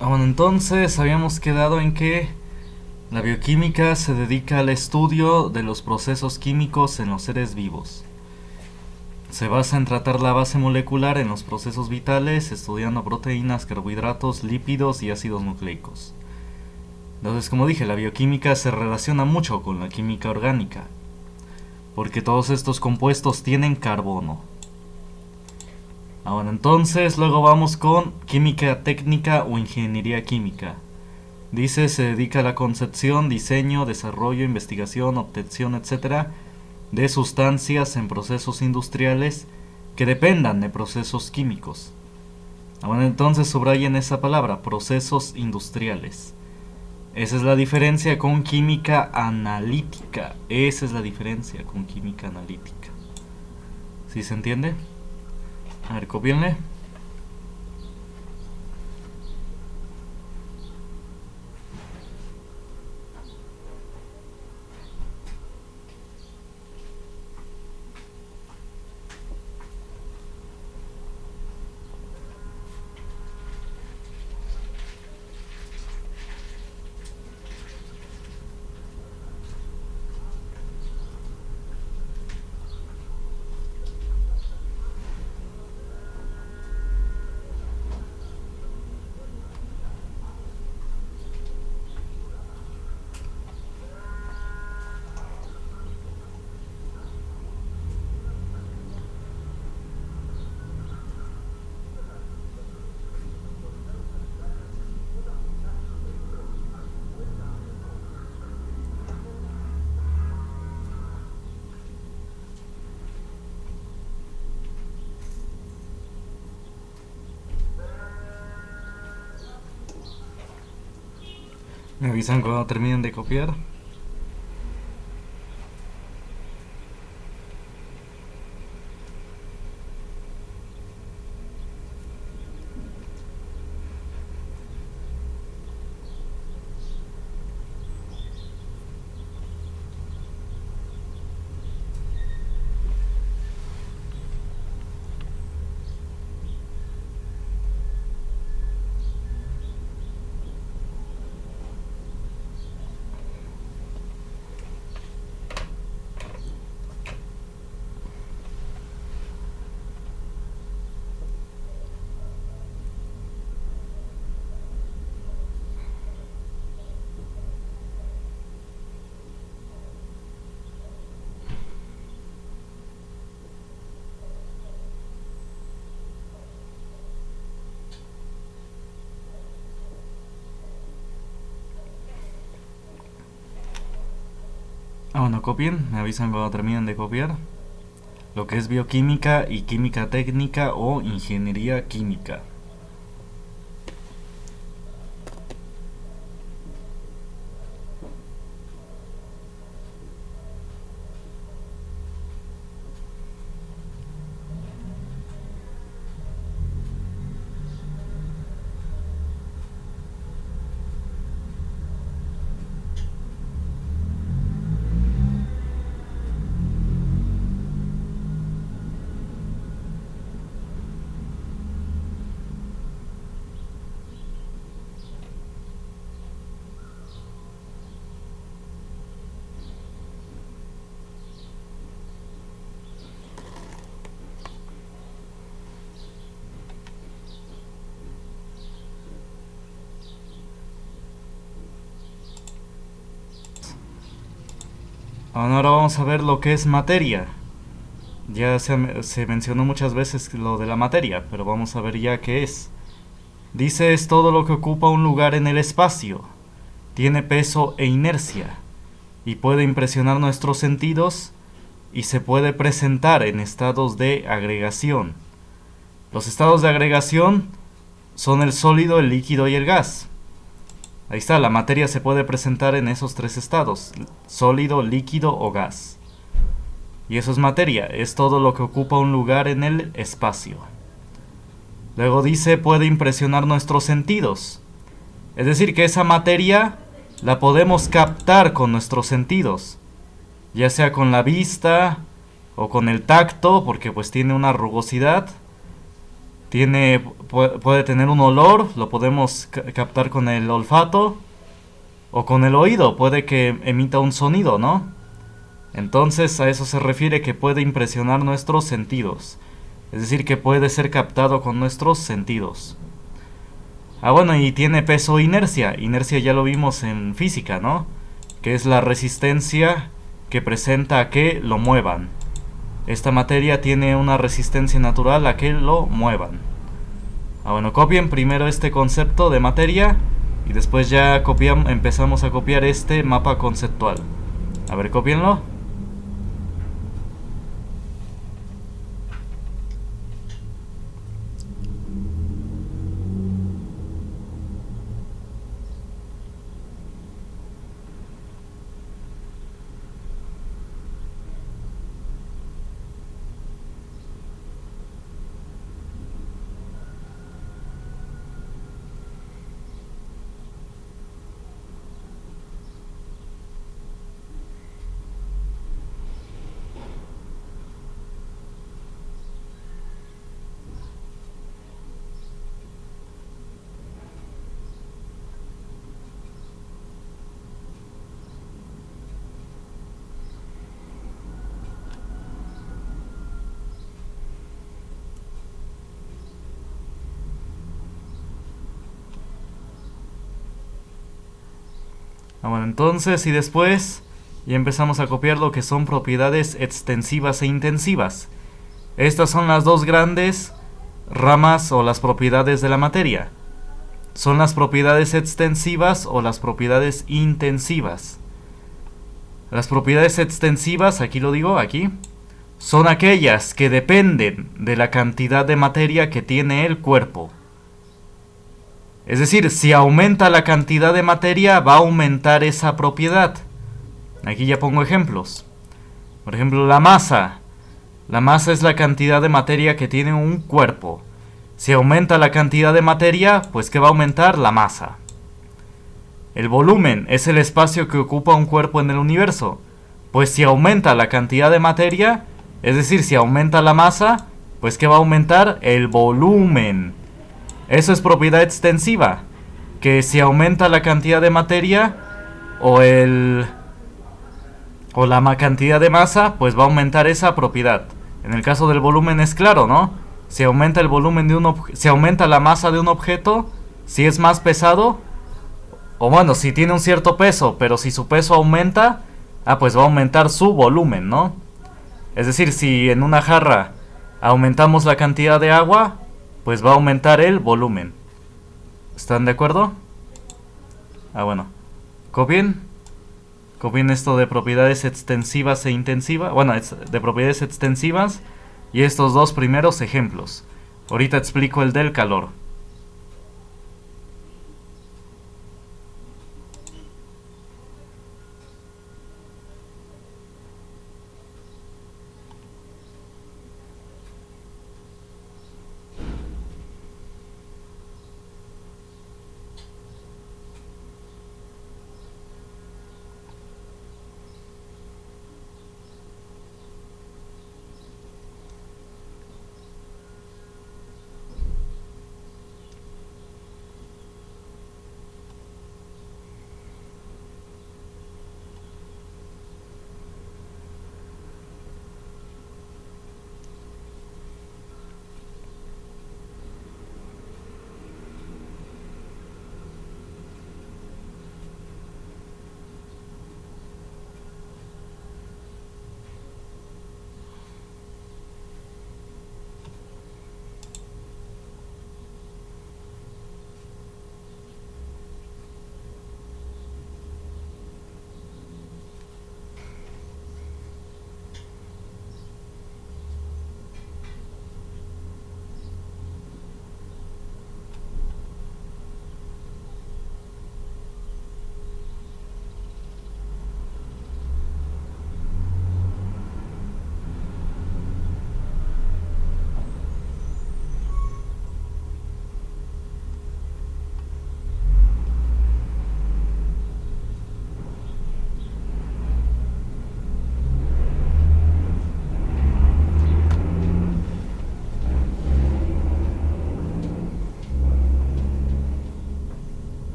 Bueno, entonces habíamos quedado en que la bioquímica se dedica al estudio de los procesos químicos en los seres vivos. Se basa en tratar la base molecular en los procesos vitales, estudiando proteínas, carbohidratos, lípidos y ácidos nucleicos. Entonces, como dije, la bioquímica se relaciona mucho con la química orgánica, porque todos estos compuestos tienen carbono. Ahora, entonces, luego vamos con química técnica o ingeniería química. Dice, se dedica a la concepción, diseño, desarrollo, investigación, obtención, etcétera, de sustancias en procesos industriales que dependan de procesos químicos. Bueno, entonces subrayen esa palabra, procesos industriales. Esa es la diferencia con química analítica. Esa es la diferencia con química analítica. ¿Sí se entiende? A ver, copienle. Me avisan cuando terminen de copiar. Bueno, copien, me avisan cuando terminen de copiar. Lo que es bioquímica y química técnica o ingeniería química. Ahora vamos a ver lo que es materia. Ya se mencionó muchas veces lo de la materia, pero vamos a ver ya qué es. Dice, es todo lo que ocupa un lugar en el espacio, tiene peso e inercia, y puede impresionar nuestros sentidos, y se puede presentar en estados de agregación. Los estados de agregación son el sólido, el líquido y el gas. Ahí está, la materia se puede presentar en esos tres estados, sólido, líquido o gas. Y eso es materia, es todo lo que ocupa un lugar en el espacio. Luego dice, puede impresionar nuestros sentidos. Es decir, que esa materia la podemos captar con nuestros sentidos, ya sea con la vista o con el tacto, porque pues tiene una rugosidad, puede tener un olor, lo podemos captar con el olfato o con el oído, puede que emita un sonido, ¿no? Entonces a eso se refiere que puede impresionar nuestros sentidos, es decir, que puede ser captado con nuestros sentidos. Ah, bueno, y tiene peso e inercia. Inercia ya lo vimos en física, ¿no? Que es la resistencia que presenta a que lo muevan. Esta materia tiene una resistencia natural a que lo muevan. Ah, bueno, copien primero este concepto de materia y después ya empezamos a copiar este mapa conceptual. A ver, cópienlo. Ah, bueno, entonces y después ya empezamos a copiar lo que son propiedades extensivas e intensivas. Estas son las dos grandes ramas o las propiedades de la materia. Son las propiedades extensivas o las propiedades intensivas. Las propiedades extensivas, aquí lo digo, aquí, son aquellas que dependen de la cantidad de materia que tiene el cuerpo. Es decir, si aumenta la cantidad de materia, va a aumentar esa propiedad. Aquí ya pongo ejemplos. Por ejemplo, la masa. La masa es la cantidad de materia que tiene un cuerpo. Si aumenta la cantidad de materia, pues ¿qué va a aumentar? La masa. El volumen es el espacio que ocupa un cuerpo en el universo. Pues si aumenta la cantidad de materia, es decir, si aumenta la masa, pues ¿qué va a aumentar? El volumen. Eso es propiedad extensiva. Que si aumenta la cantidad de materia o la cantidad de masa, pues va a aumentar esa propiedad. En el caso del volumen es claro, ¿no? Si aumenta el volumen de si aumenta la masa de un objeto, si es más pesado, o bueno, si tiene un cierto peso, pero si su peso aumenta, pues va a aumentar su volumen, ¿no? Es decir, si en una jarra aumentamos la cantidad de agua, pues va a aumentar el volumen. ¿Están de acuerdo? Bueno. Copien esto de propiedades extensivas e intensivas. Bueno, de propiedades extensivas y estos dos primeros ejemplos. Ahorita explico el del calor.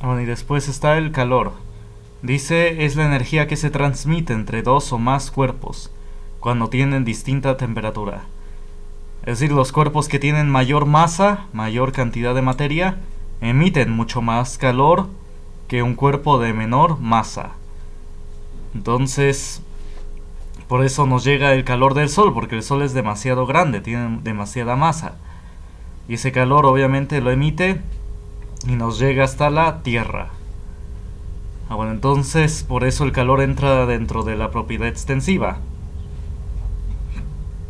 Bueno, y después está el calor. Dice, es la energía que se transmite entre dos o más cuerpos cuando tienen distinta temperatura. Es decir, los cuerpos que tienen mayor masa, mayor cantidad de materia, emiten mucho más calor que un cuerpo de menor masa. Entonces, por eso nos llega el calor del Sol, porque el Sol es demasiado grande, tiene demasiada masa. Y ese calor obviamente lo emite y nos llega hasta la Tierra. Bueno, entonces por eso el calor entra dentro de la propiedad extensiva.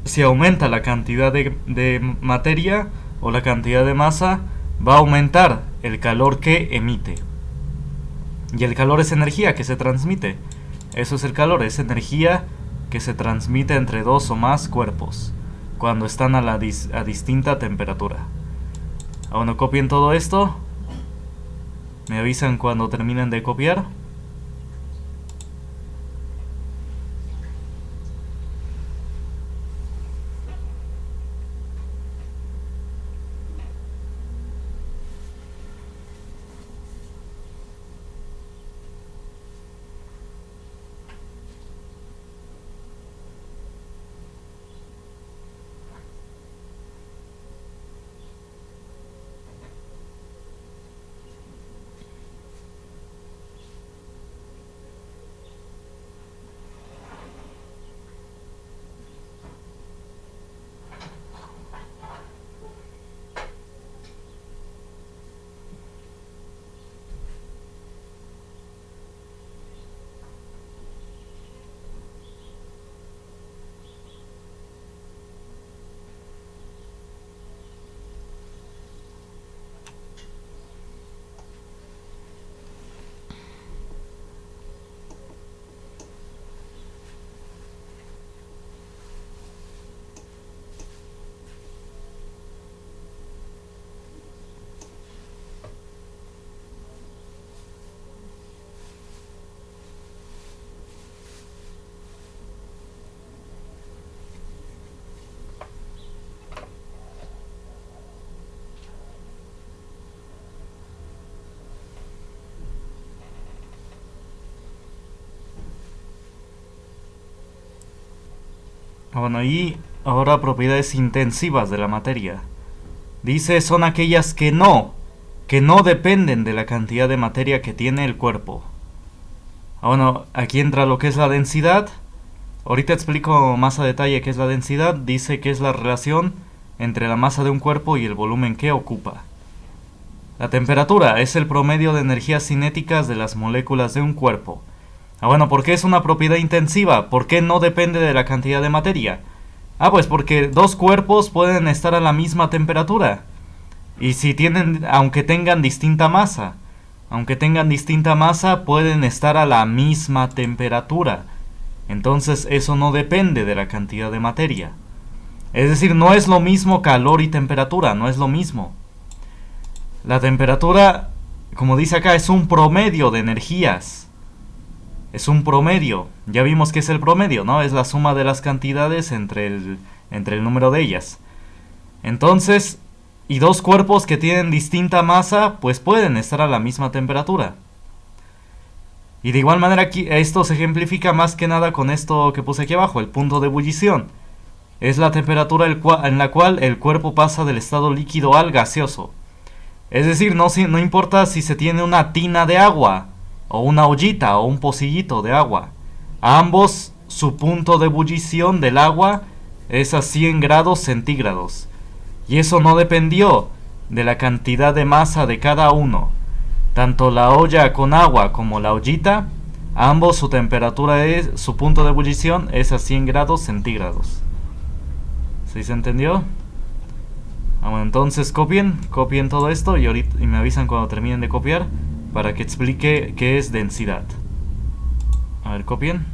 Si aumenta la cantidad de materia o la cantidad de masa, va a aumentar el calor que emite. Y el calor es energía que se transmite. Eso es el calor, es energía que se transmite entre dos o más cuerpos cuando están a distinta temperatura. Bueno, copien todo esto. Me avisan cuando terminen de copiar. Bueno, y ahora propiedades intensivas de la materia. Dice, son aquellas que no dependen de la cantidad de materia que tiene el cuerpo. Bueno, aquí entra lo que es la densidad. Ahorita explico más a detalle qué es la densidad. Dice que es la relación entre la masa de un cuerpo y el volumen que ocupa. La temperatura es el promedio de energías cinéticas de las moléculas de un cuerpo. Bueno, ¿por qué es una propiedad intensiva? ¿Por qué no depende de la cantidad de materia? Pues porque dos cuerpos pueden estar a la misma temperatura. Y si tienen, aunque tengan distinta masa, pueden estar a la misma temperatura. Entonces eso no depende de la cantidad de materia. Es decir, no es lo mismo calor y temperatura, no es lo mismo. La temperatura, como dice acá, es un promedio de energías. Es un promedio. Ya vimos que es el promedio, ¿no? Es la suma de las cantidades entre el número de ellas. Entonces, y dos cuerpos que tienen distinta masa, pues pueden estar a la misma temperatura. Y de igual manera aquí, esto se ejemplifica más que nada con esto que puse aquí abajo, el punto de ebullición. Es la temperatura en la cual el cuerpo pasa del estado líquido al gaseoso. Es decir, no importa si se tiene una tina de agua, o una ollita, o un pocillito de agua. A ambos, su punto de ebullición del agua es a 100 grados centígrados. Y eso no dependió de la cantidad de masa de cada uno. Tanto la olla con agua como la ollita, ambos su punto de ebullición es a 100 grados centígrados. ¿Sí se entendió? Bueno, entonces copien todo esto y me avisan cuando terminen de copiar para que explique qué es densidad. A ver, copien.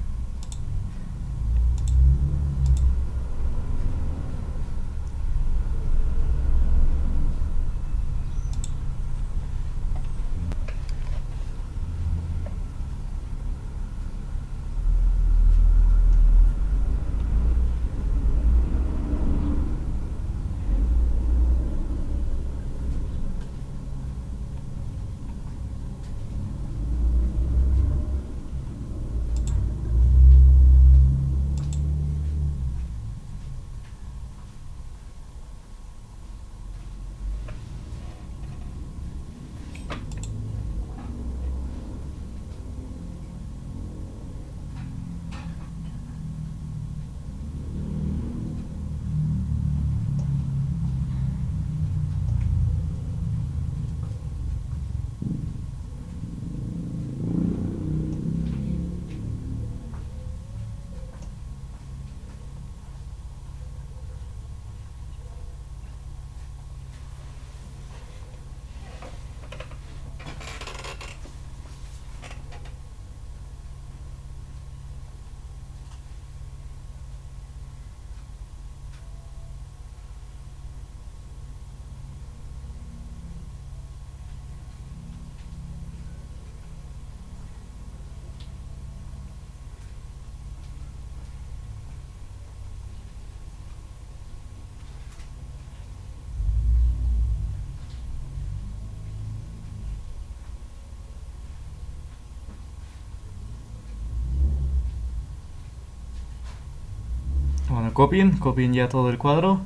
Copien ya todo el cuadro.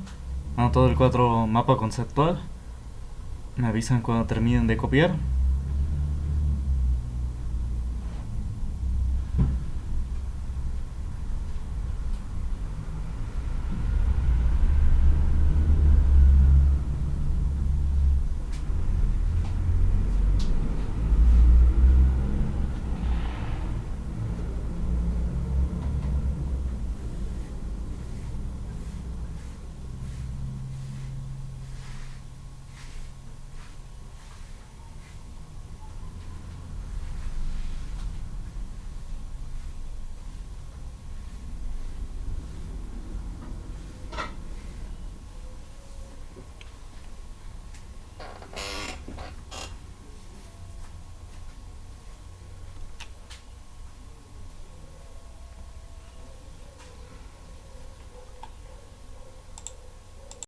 Todo el cuadro mapa conceptual. Me avisan cuando terminen de copiar.